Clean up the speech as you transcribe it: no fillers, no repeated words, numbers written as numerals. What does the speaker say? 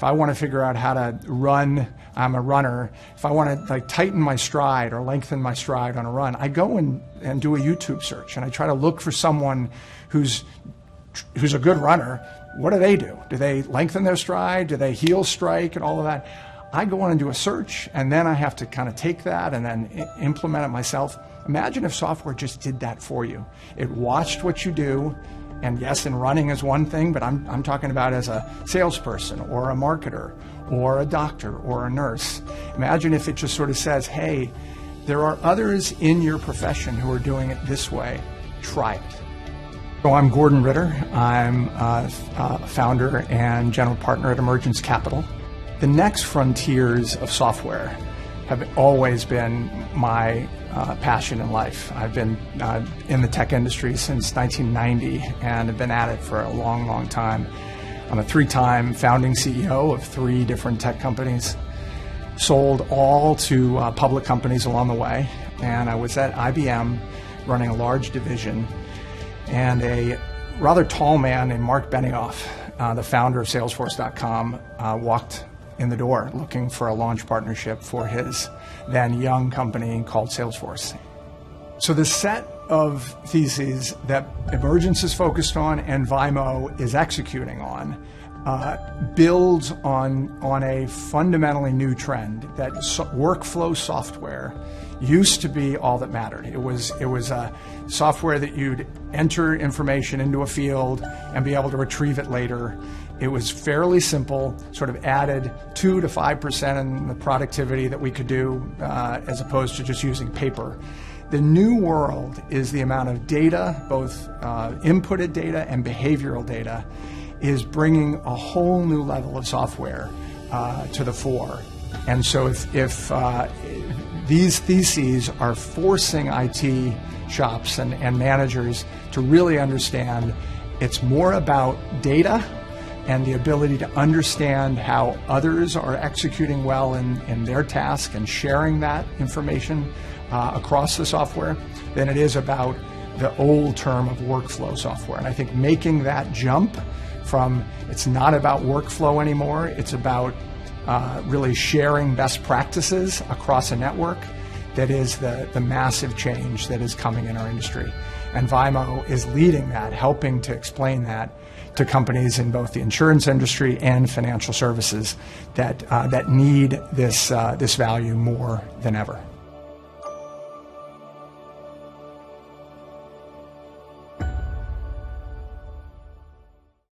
if I want to figure out how to run, I'm a runner, if I want to like tighten my stride or lengthen my stride on a run, I go and do a YouTube search and I try to look for someone who's a good runner. What do? Do they lengthen their stride? Do they heel strike and all of that? I go on and do a search, and then I have to kind of take that and then implement it myself. Imagine if software just did that for you. It watched what you do, and yes, in running is one thing, but I'm talking about as a salesperson or a marketer or a doctor or a nurse. Imagine if it just sort of says, hey, there are others in your profession who are doing it this way. Try it. So I'm Gordon Ritter. I'm a founder and general partner at Emergence Capital. The next frontiers of software have always been my passion in life. I've been in the tech industry since 1990 and have been at it for a long, long time. I'm a 3-time founding CEO of 3 different tech companies, sold all to public companies along the way, and I was at IBM running a large division, and a rather tall man named Mark Benioff, the founder of Salesforce.com, walked in the door looking for a launch partnership for his then young company called Salesforce. So the set of theses that Emergence is focused on and Vymo is executing on builds on a fundamentally new trend that workflow software used to be all that mattered. It was a software that you'd enter information into a field and be able to retrieve it later. It was fairly simple, sort of added 2 to 5% in the productivity that we could do as opposed to just using paper. The new world is the amount of data, both inputted data and behavioral data, is bringing a whole new level of software to the fore. And so if these theses are forcing IT shops and managers to really understand it's more about data and the ability to understand how others are executing well in their task and sharing that information across the software than it is about the old term of workflow software. And I think making that jump from it's not about workflow anymore, it's about really sharing best practices across a network, that is the massive change that is coming in our industry. And Vymo is leading that, helping to explain that to companies in both the insurance industry and financial services that need this value more than ever.